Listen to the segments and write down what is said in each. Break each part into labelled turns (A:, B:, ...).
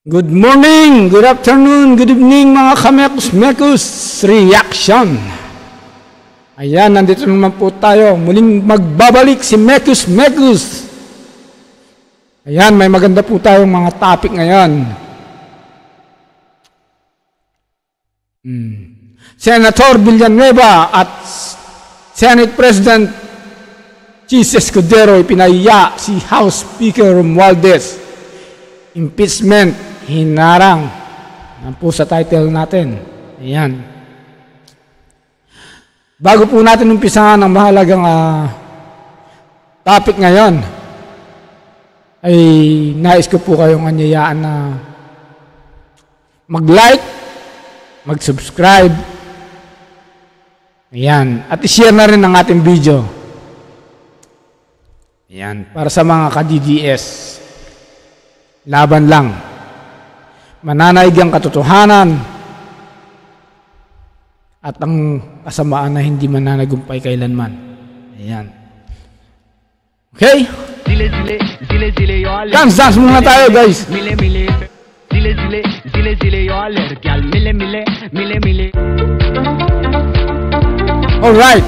A: Good morning, good afternoon, good evening mga kamekus-mekus reaction. Ayan, nandito naman po tayo. Muling magbabalik si Mekus Mekus. Ayan, may maganda po tayong mga topic ngayon. Senator Villanueva at Senate President Chis Escudero ipinahiya si House Speaker Romualdez. Impeachment hinarang. Yan po sa title natin. Ayan. Bago po natin umpisahan ang mahalagang topic ngayon, ay nais ko po kayong anyayaan na mag-like, mag-subscribe, ayan, at i-share na rin ang ating video. Ayan, para sa mga ka-DDS. Laban lang. Mananaig ang katotohanan at ang kasamaan na hindi mananagumpay kailanman. Ayan. Okay? Dance muna tayo, guys. Alright.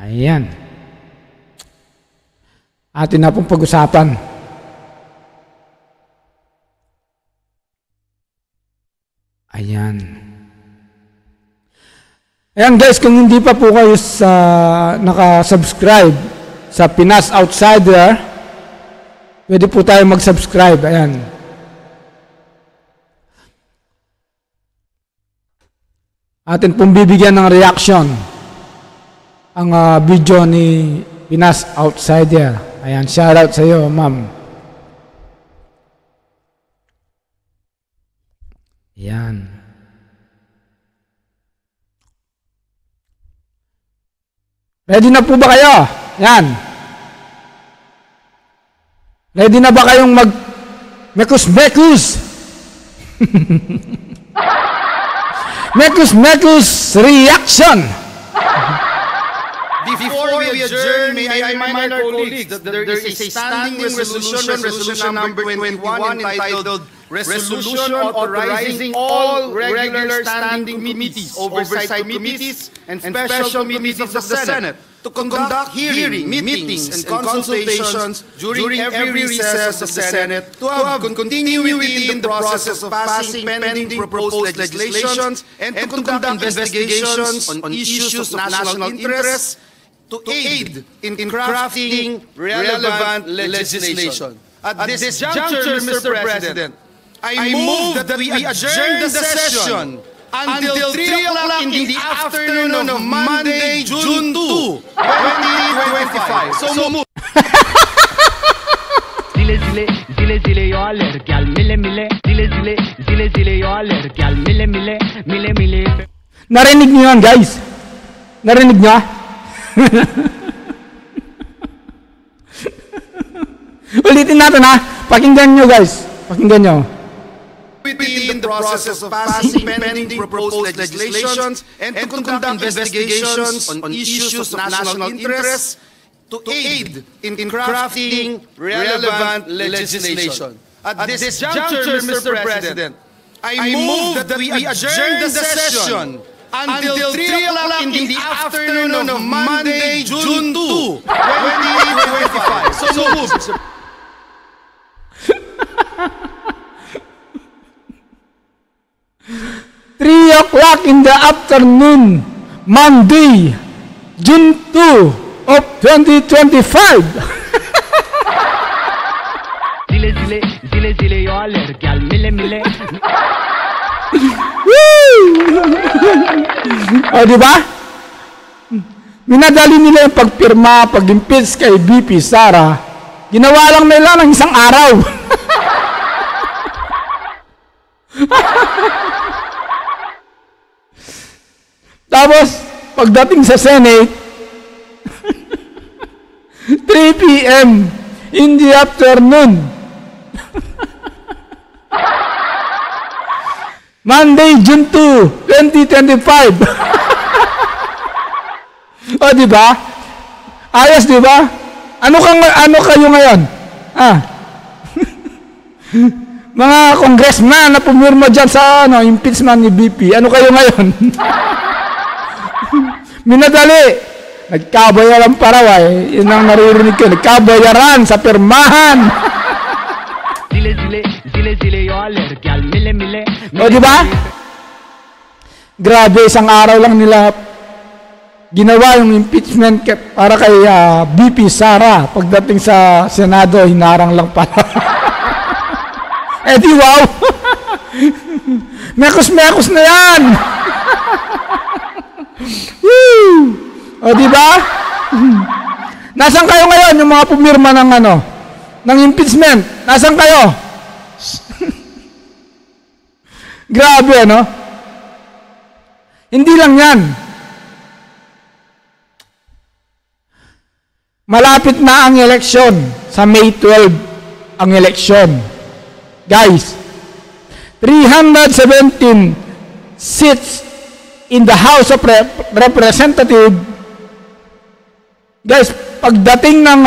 A: Ayan. Atin na pong pag-usapan. Ayan. Ayan guys, kung hindi pa po kayo naka-subscribe sa Pinas Outsider, pwede po tayo mag-subscribe. Ayan. Atin pong bibigyan ng reaction ang video ni Pinas Outsider. Ayan, shoutout sa iyo, ma'am. Ayan. Ready na po ba kayo? Yan. Ready na ba kayong Mekus-Mekus? Mekus-Mekus reaction.
B: Before we adjourn, may I remind our colleagues that there is a standing resolution number 21 entitled Resolution Authorizing All Regular Standing Committees, Oversight Committees, and Special Committees of the Senate to conduct hearings, meetings, and consultations during every recess of the Senate to have continuity in the process of passing pending proposed legislations and to conduct investigations on issues of national interest to aid in crafting relevant legislation. At this juncture, Mr. President, I move that we adjourn the session until 3 o'clock in the afternoon of Monday, June 2, 2025. So move.
A: Narinig niyo yan, guys? Narinig niyo? Ulitin natin ha. Pakinggan nyo, guys. Pakinggan nyo.
B: In the process of passing pending proposed legislations and to conduct investigations on issues of national interest to aid in crafting relevant legislation. At this juncture, Mr. President, I move that we adjourn the session until 3 o'clock in the afternoon of Monday, June 2, 2025. So move, Mr.
A: 3 o'clock in the afternoon, Monday, June 2 of 2025. O, diba? Minadali nila yung pagpirma, pag-impeach kay VP Sara. Ginawa lang nila ng isang araw. Tapos, pagdating sa Senate, 3 p.m. in the afternoon. Monday, June 2, 2025. O, diba? Ayos, diba? Ano kayo ngayon? Mga congressman na pumirma dyan sa impeachment ni BP, ano kayo ngayon? Minadali. Nagkabayaran pa raw eh. Yun ang naririnig ko. Nagkabayaran sa pirmahan. O, di ba? Grabe, isang araw lang nila ginawa yung impeachment para kay BP Sara. Pagdating sa Senado, hinarang lang pala. Eh di wow! Mekos-mekos na yan! O di ba? Nasaan kayo ngayon yung mga pumirma ng ng impeachment? Nasaan kayo? Grabe, Hindi lang yan. Malapit na ang eleksyon. Sa May 12 ang eleksyon. Guys, 317 seats in the House of Representatives. Guys, pagdating ng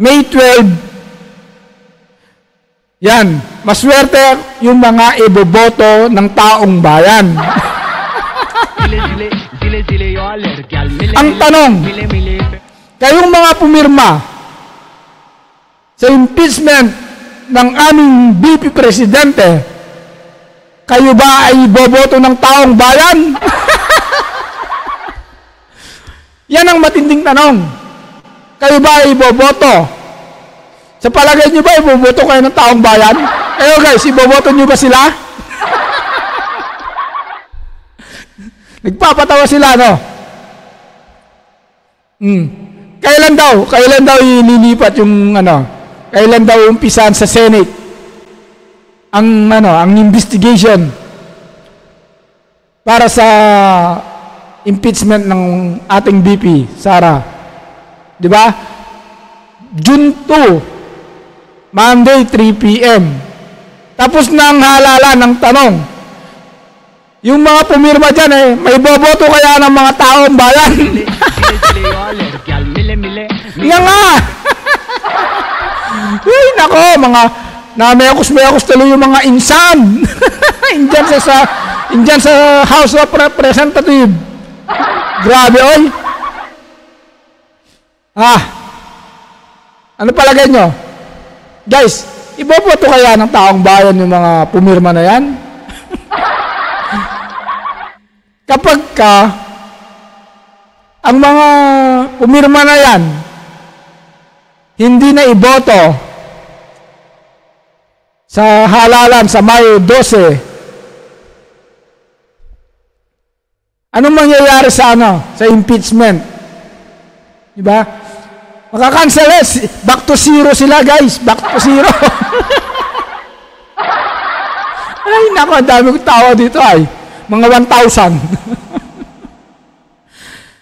A: May 12, yan, maswerte yung mga iboboto ng taong bayan. Ang tanong, kayong mga pumirma sa impeachment ng aming BP Presidente, kayo ba ay boboto ng taong bayan? Yan ang matinding tanong. Kayo ba ay boboto? Sa palagay nyo ba, iboboto kayo ng taong bayan? Kayo guys, iboboto nyo ba sila? Nagpapatawa sila, Kailan daw ililipat yung kailan daw umpisan sa Senate ang investigation para sa impeachment ng ating BP Sara. 'Di ba? June 2, Monday 3 PM. Tapos na ang halalan ng tanong. Yung mga pumirma dyan may boboto kaya ng mga taong bayan? Yan nga! Uy, nako, mga nameyakos tuloy yung mga insan. Indyan sa House of Representatives. Grabe, oy. Ano palagay nyo? Guys, iboboto kaya ng taong bayan yung mga pumirma na yan? Kapag ang mga pumirma na yan hindi na iboto sa halalan sa Mayo 12, anong mangyayari sa sa impeachment? Di ba? Makakancel back to zero sila, guys. Back to zero. Ay, naku, ang dami kong tawa dito ay. Mga 1,000.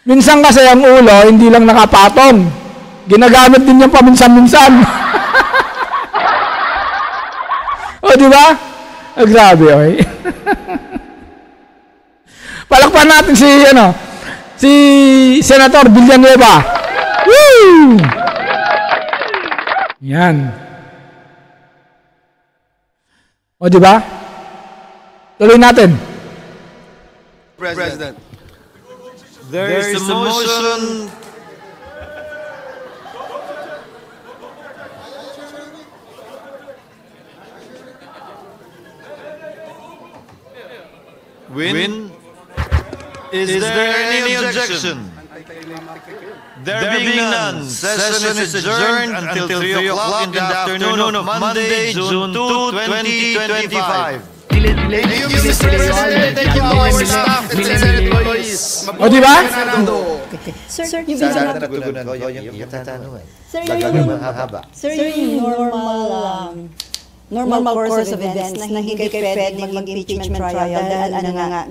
A: Minsan kasi ang ulo, hindi lang nakapatong. Ginagamit din yung paminsan-minsan. O, di ba? Grabe, oy. Palakpan natin si Senator Villanueva. Woo! Yan. O, di ba? Tuloy natin.
B: President, there is a motion Win. Is there any objection? There being none, session is adjourned until 3 o'clock in the afternoon of Monday, June 2, 2025. Thank you, Mr. President. Thank you, our staff and Senate employees.
A: O, di ba?
C: Sir, yung
D: Natugunan ko yung tatanungan.
C: Sir, yung normal normal course of events na hindi kayo pwedeng mag-impeachment trial dahil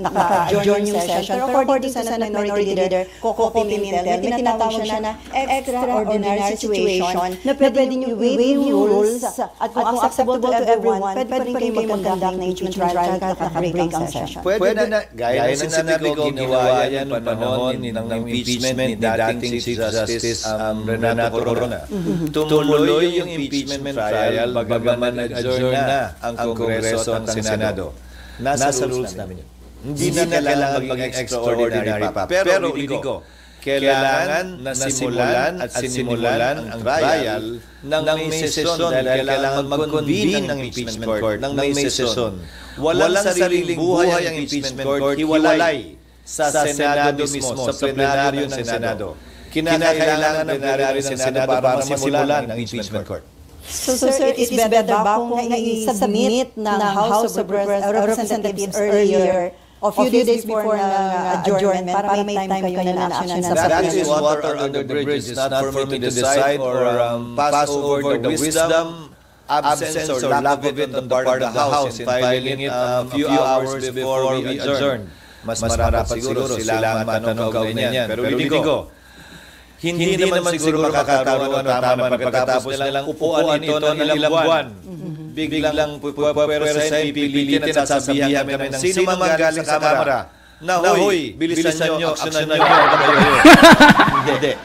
C: naka-adjourn yung session. Pero according to Senate Minority Leader Coco Pimentel, may tinatawag siya na extraordinary situation na pwede nyo waive yung rules at kung acceptable to everyone, pwede pa rin kayo mag-conduct ng impeachment trial kahit naka-break ang session.
D: Pwede na, gaya ng sinabi ko, ginawa yan noong panahon ng impeachment ni dating Chief Justice Renato Corona. Tumuloy yung impeachment trial bagaman nag-adjourn na ang Kongreso at ang Senado. Nasa rules namin yun. Hindi na kailangan maging extraordinary pa. Pero ulitin ko, kailangan nasimulan at sinimulan ang trial ng may sesyon dahil kailangan mag-convene ng impeachment court ng may sesyon. Walang sariling buhay ang impeachment court, hiwalay sa Senado mismo, sa plenaryo ng Senado. Kinakailangan ng plenaryo ng Senado para masimulan ang impeachment court.
C: So sir, it is better ba kung i-submit ng House of Representatives earlier o few days before ng adjournment para may time kayo na action sa
D: That is water under the bridge. It's not for me to decide or pass over the wisdom, absence or lack of it on the part of the House in filing it a few hours before we adjourn. Mas marapat siguro sila matanong ganyan. Pero hindi ko. Hindi naman siguro makakaroon ng tama pagkatapos nilang upuan ito ng ilang buwan. Biglang pupwersahin, pipilitin at sasabihan kami ng sino man galing sa Kamara na, huy, bilisan nyo, aksyonan nyo. Hindi.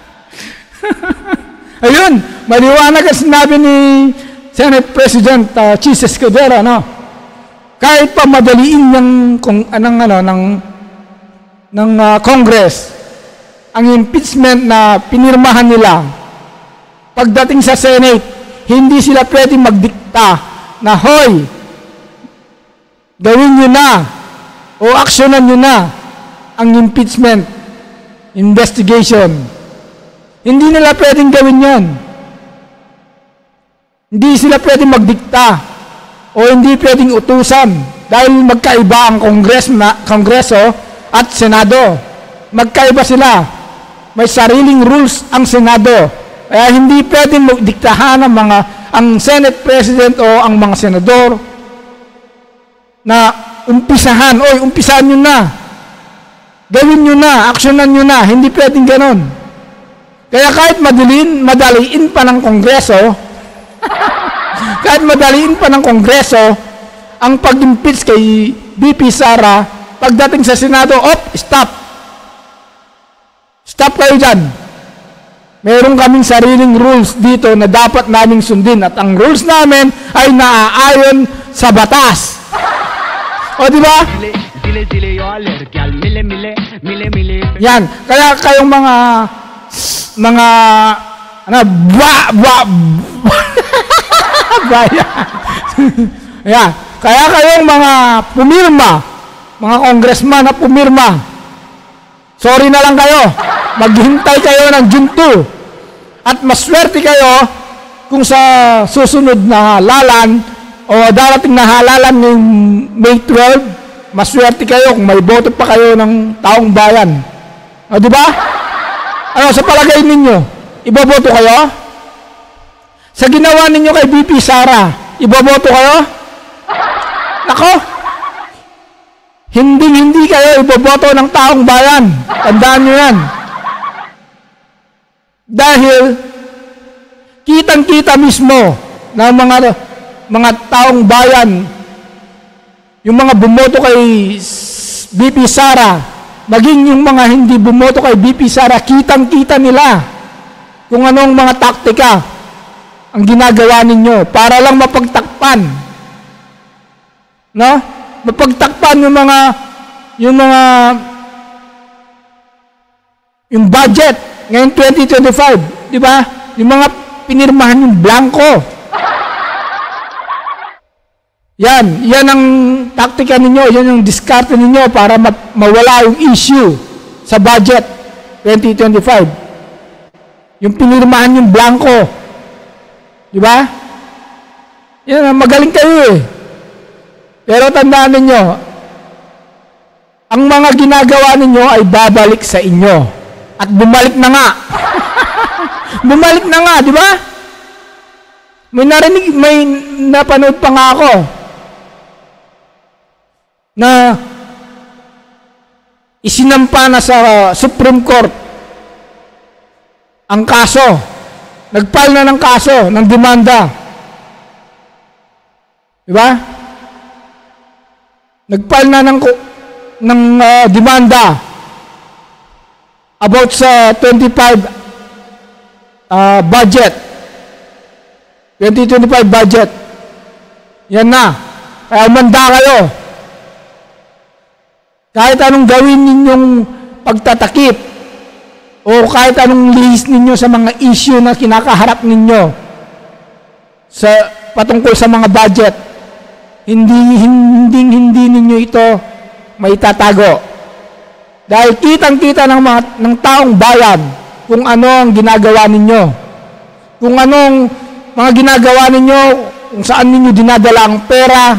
A: Ayun, maliwanag ang sinabi ni Senate President Chis Escudero, no? Kahit pa madaliin ng Congress, ang impeachment na pinirmahan nila, pagdating sa Senate, hindi sila pwedeng magdikta na, hoy, gawin nyo na o aksyonan nyo na ang impeachment investigation. Hindi nila pwedeng gawin yon. Hindi sila pwedeng magdikta o hindi pwedeng utusan dahil magkaiba ang Kongreso at Senado. Magkaiba sila. May sariling rules ang Senado. Kaya hindi pwedeng magdiktahan ang Senate President o ang mga senador na umpisahan, umpisahan nyo na. Gawin nyo na, aksyonan nyo na. Hindi pwedeng ganon. Kaya kahit madaliin pa ng Kongreso, ang pag-impeach kay VP Sara, pagdating sa Senado, stop. Stop kayo dyan. Meron kaming sariling rules dito na dapat naming sundin at ang rules namin ay naaayon sa batas. O di ba? Yan. Kaya kayong mga Yan. Kaya kayong mga pumirma, mga congressman na pumirma, sorry na lang kayo. Maghintay kayo ng June 2. At maswerte kayo kung sa susunod na halalan o darating na halalan ng May 12, maswerte kayo kung may boto pa kayo ng taong bayan. O, di ba? Ano, sa palagay ninyo, iboboto kayo? Sa ginawa ninyo kay VP Sara, iboboto kayo? Nako! Hindi kayo iboboto ng taong bayan. Tandaan nyo yan. Dahil kitang-kita mismo ng mga taong bayan, yung mga bumoto kay VP Sara, maging yung mga hindi bumoto kay VP Sara, kitang-kita nila kung anong mga taktika ang ginagawa ninyo para lang mapagtakpan. No? Mapagtakpan yung budget ngayon 2025, di ba? Yung mga pinirmahan yung blanco. Yan ang taktika ninyo, yan yung diskarte ninyo para mawala yung issue sa budget 2025. Yung pinirmahan yung blanco. Di ba? Yan, magaling kayo eh. Pero tandaan ninyo, ang mga ginagawa ninyo ay babalik sa inyo. At bumalik na nga. Bumalik na nga, di ba? May napanood pa nga ako na isinampa na sa Supreme Court ang kaso. Nag-file na ng kaso, ng demanda. Diba? Nag-file na ng demanda about sa 25 budget. 2025 budget. Yan na. Kaya umanda kayo. Kahit anong gawin ninyong pagtatakip o kahit anong lihis ninyo sa mga issue na kinakaharap ninyo sa patungkol sa mga budget, hindi ninyo ito maitatago. Dahil kitang-kita ng taong bayan kung ano ang ginagawa ninyo. Kung anong mga ginagawa ninyo, kung saan ninyo dinadala ang pera.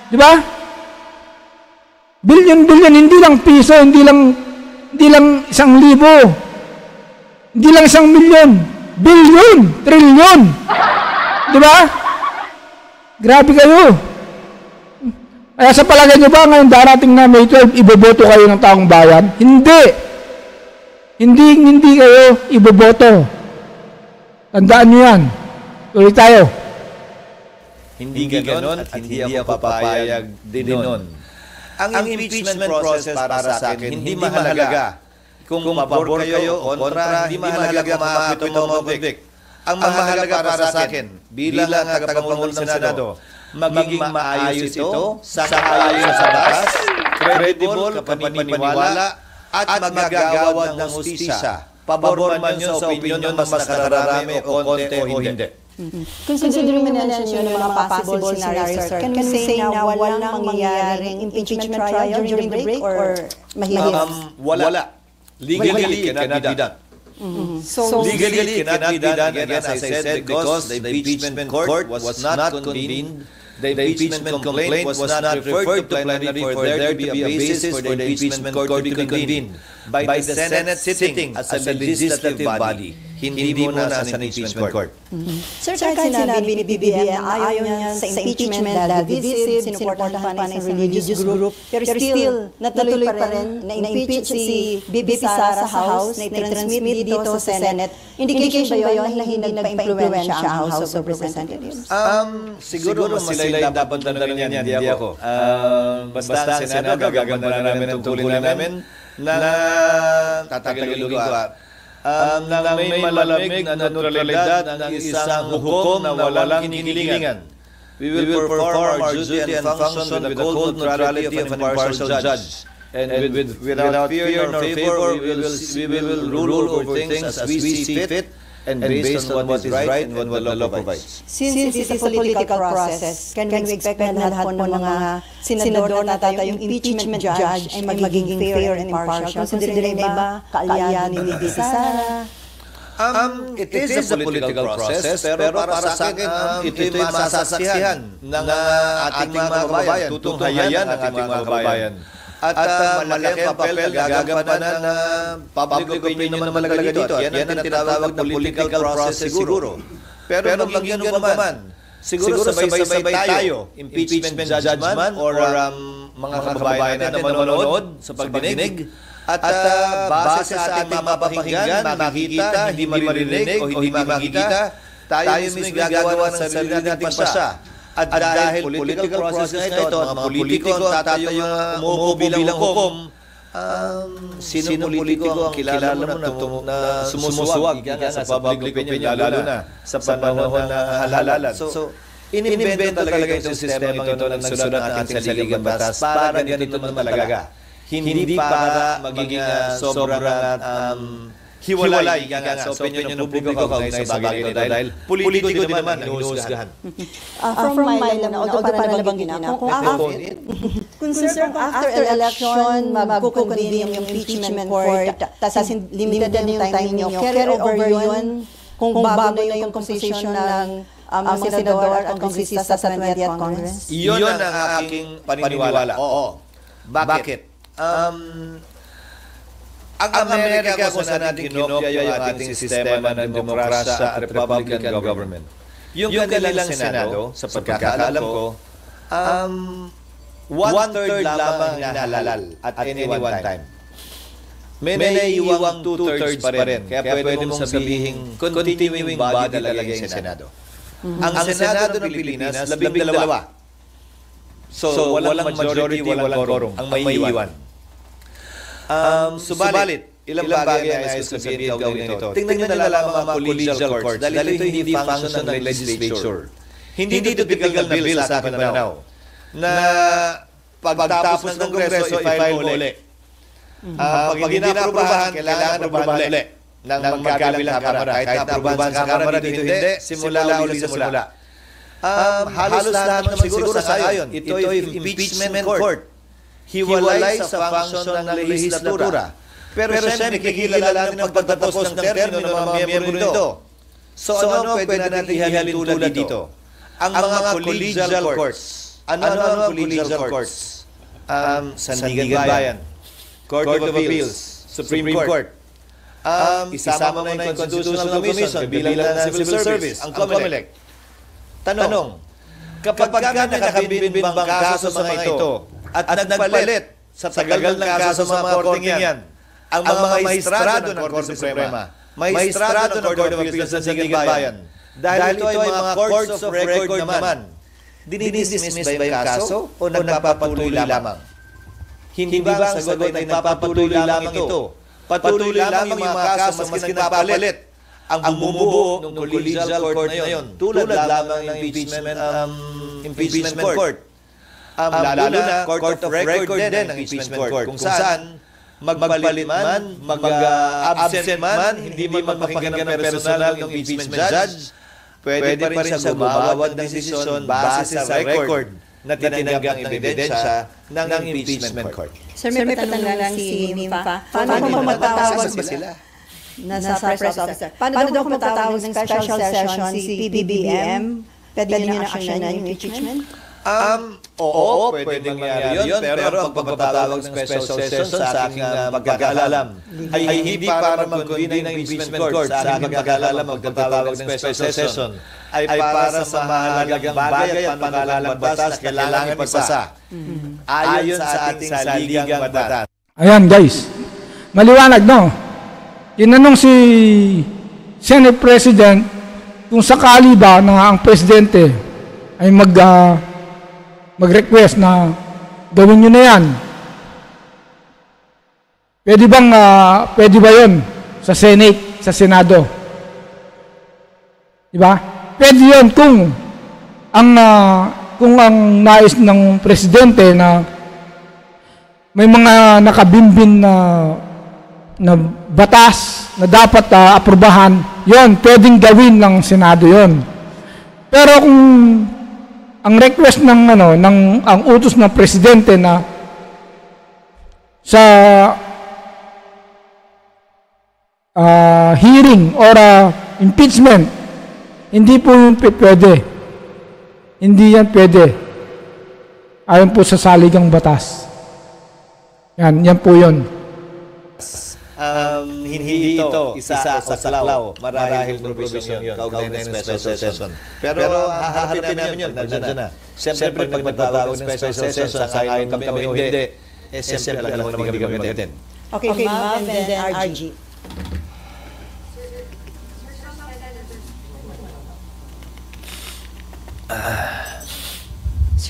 A: Di ba? Bilyon-bilyon, hindi lang piso, hindi lang 1,000, hindi lang 1,000,000, bilyon, trilyon. Di ba? Grabe kayo. Kaya sa palagay nyo ba ngayon darating na May 12, iboboto kayo ng taong bayan? Hindi. Hindi kayo iboboto. Tandaan nyo yan. Tuloy tayo.
D: Hindi ganon at hindi ako papayag din nun. Ang impeachment process para sa akin, hindi mahalaga kung pabor kayo o kontra, hindi mahalaga maapit o makonvict. Ang mahalaga para sa akin, bilang tagapangulong ng Senado, magiging maayos ito, sakaayon sa batas, credible, kapanipaniwala, at magagawad ng hustisya. Pabor man yun sa opinyon ng mas nakararami o konti o hindi.
C: Considering mention yung mga possible scenarios, sir, can we say na walang mangyayaring impeachment trial during the break or mahigit?
D: Wala. Legally, cannot be done.
C: So,
D: Legally, cannot be done, again, as I said, because the impeachment court was not convened. The impeachment complaint was not referred to plenary for there to be a basis for the impeachment court to be convened by the Senate sitting as a legislative body. Hindi muna sa impeachment court.
C: Sir, kahit sinabi ni BBM, ayaw niya sa impeachment dahil divisive, sinuportahan pa ng religious group, pero still, natuloy pa rin na-impeach si Bibi Sara sa House, na-transmit dito sa Senate. Indication ba yun na hindi nagpa-influensya ang House of Representatives?
D: Siguro sila yung dapat tanongin yan, hindi ako. Basta ang Senado, gagawin na namin ang tungkulin namin na tatagalogin ko na may malamig na neutralidad ng isang hukom na walang kinikilingan. We will perform our duty and function with the cold neutrality of an impartial judge. And without fear nor favor, we will rule over things as we see fit and based on what is right and what the law provides.
C: Since it is a political process, can we expect na lahat po ng mga senador na yung impeachment judge ay magiging fair and impartial? Considering na iba, kaalyan ni Bibi Sara.
D: It is a political process, pero para sa akin, ito'y masasaksihan ng ating mga kababayan, tutunghayan ng ating mga kababayan. At malaki ang papel na gagampanan na public opinion naman malaga dito. At yan ang tinatawag na political process siguro. Pero maging ganun naman, siguro sabay-sabay tayo, impeachment judgment or mga kababayan natin na manonood sa pagdinig. At base sa ating mapapakinggan, makikita, hindi marinig o hindi makikita, tayo mismo gagawa ng sarili nating pasya. At dahil political process na ito, mga politiko ang tatayo yung umuupo bilang hukom, sino politiko ang kilala mo na sumusuwag sa public opinion, lalo na sa panahon na halalan. So, inimbento talaga itong sistema ito ng nagsulat ng ating saligang batas para ganito naman talaga. Hindi para maging sobrang hiwalay sa opinion ng publiko kaugnay sa bagay nito dahil politiko din naman ang hinuhusgahan.
C: From my line, although para nabanggit na, kung after election, magkukonvene yung impeachment court, tapos limited na yung time ninyo, carry over yun kung bago na yung composition ng mga senador at kongresista sa 20th Congress?
D: Iyon ang aking paniniwala. Oo. Bakit? Ang Amerika kung saan natin kinopya yung ating sistema ng demokrasya at Republican government. yung kanilang Senado, sa pagkakaalam ko, one-third lamang hinahalal at any one time. May naiiwang two-thirds pa rin. Kaya pwede mong sabihin, continuing body talaga yung Senado. Ang Senado ng Pilipinas, 12. So, walang majority, walang quorum. Ang maiiwan. Subalit, ilang bagay ang nais ko sabihin kaugnay nito. Tingnan nyo na lamang ang collegial courts dahil ito hindi function ng legislature. Hindi ito typical na bill sa aking pananaw na pagtapos ng Kongreso, i-file mo uli. Pag hindi na-aprobahan, kailangan aprobahan uli ng magkabilang kamara. Kahit na-aprobahan sa kamara dito, hindi. Simula uli sa simula. Halos lahat naman siguro sa ayon. Ito ay impeachment court. Hiwalay sa function ng legislatura. Pero siyempre, kikilala natin ang pagtatapos ng termino ng mga miyembro nito. So ano pwede natin ihalin tulad dito? Ang mga collegial courts. Ano ang collegial courts? Sandigan Bayan, Court of Appeals, Supreme Court. Isama mo na yung Constitutional Commission, bilang ng Civil Service, ang COMELEC. Tanong, kapag nakabimbang kaso sa mga ito at nagpalit sa tagal ng kaso sa mga korting yan, ang mga maestrado ng Korte Suprema, maestrado ng Court of Appeals sa Sandigan Bayan, dahil ito ay mga courts of record naman, dinidismiss ba yung kaso o nagpapatuloy lamang? Hindi ba ang sagot ay nagpapatuloy lamang ito? Patuloy lamang yung mga kaso maski nagpapalit. Ang bumubuo ng collegial court na yun, tulad lamang ng impeachment court. Lalo na, court of record din ang impeachment court, kung saan magpalit man, mag-absent man, hindi man mapakinggan ng personal ng impeachment judge, pwede pa rin siya gumawad ng desisyon base sa record na tinanggap ng ebidensya ng impeachment court.
C: Sir, may patanong lang si Mimpa. Paano kung matawag
B: ba sila?
C: nasa press officer? Paano daw kung matawag ng special session si PBBM? Pwede nyo na aksyonan yung impeachment?
D: Oo, pwedeng mangyari yun, pero ang pagpapatawag ng special session sa aking pagkakaalam ay hindi para mag-convene ng impeachment court. Sa aking pagkakaalam, magpapatawag ng special session ay para sa mahalagang bagay at panalalang batas na kailangan ipasa ayon sa ating saligang batas.
A: Ayan guys, maliwanag no? Tinanong si Senate President kung sakali ba na ang Presidente ay mag-request na gawin nyo na yan. Pwede ba yun sa Senate, sa Senado? Diba? Pwede yun kung ang nais ng Presidente na may mga nakabimbin na batas na dapat aprubahan, yon pwedeng gawin ng Senado yon. Pero kung ang request ang utos ng Presidente na sa hearing or impeachment, hindi po yun pwede. Hindi yan pwede. Ayon po sa saligang batas. Yan po yun.
D: Hindi ito isa o saklaw. Marahil provision yun. Kaugnay ng special session. Pero haharapin namin yun. Nandiyan na. Siyempre, pag magtatawag ng special session, sangayon kami o hindi, siyempre alam mo naman hindi kami natin.
C: Okay, Ma'am, and then RG.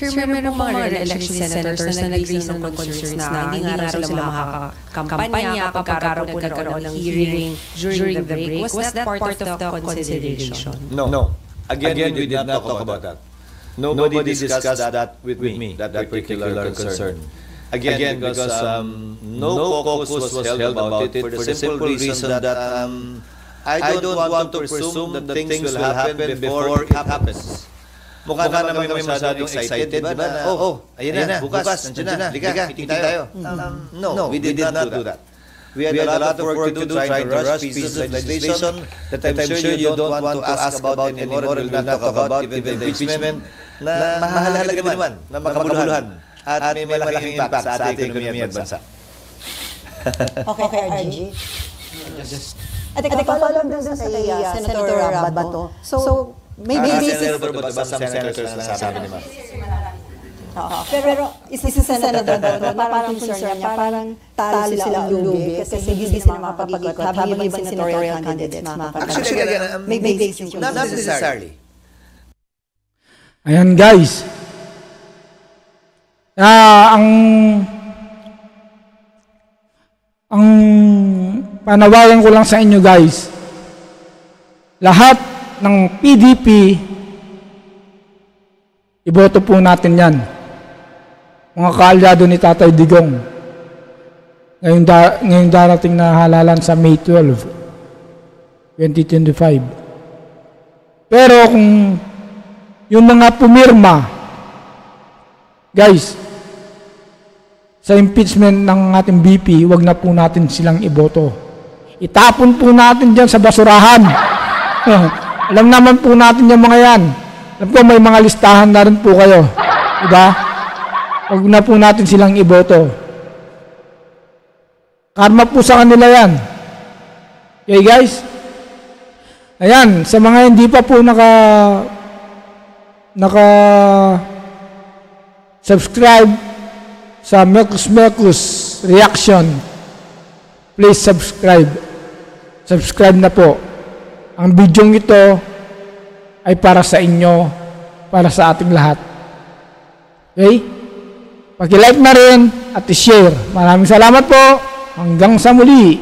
E: Sir, meron mga re-election senators na nag-raise ng concerns na hindi nga raw sila makakampanya kapag nagkaroon ng hearing during the break. Was that part of the consideration?
D: No. Again, we did not talk about that. Nobody discussed that with me, that particular concern. Again, because no caucus was held about it for the simple reason that I don't want to presume that things will happen before it happens. Mukha naman kami masyadong excited, di ba? Ayun na, bukas, nandiyan na, liga, meeting tayo. No, we did not do that. We had a lot of work to do trying to rush pieces of legislation that I'm sure you don't want to ask about anymore. We'll not talk about even the impeachment na mahalaga naman, na makabuluhan at may malaking impact sa ating ekonomiya at bansa.
C: Okay, RG. At ikaw, follow lang sa Senator Bato. So, May basis.
D: Senator, but some senators na sabi ni ma'am.
C: Pero isa sa senador doon, parang concern niya, parang talo sila ang lubi kasi hindi sila makapag-ikot habang ibang senatorial candidates makapag-ikot.
D: Actually, again,
C: May basis.
D: not necessarily.
A: Ayan guys. Ang panawagan ko lang sa inyo guys, lahat ng PDP, iboto po natin yan. Mga kaalyado ni Tatay Digong. Ngayong darating na halalan sa May 12, 2025. Pero kung yung mga pumirma, guys, sa impeachment ng ating BP, wag na po natin silang iboto. Itapon po natin dyan sa basurahan. Alam naman po natin yung mga yan. Alam ko may mga listahan na rin po kayo. Diba? Wag na po natin silang iboto. Karma po sa kanila yan. Okay guys? Ayan, sa mga hindi pa po subscribe sa Mekus Reaction, please subscribe. Subscribe na po. Ang video ito ay para sa inyo, para sa ating lahat. Okay? Paki-like na rin at i-share. Maraming salamat po. Hanggang sa muli.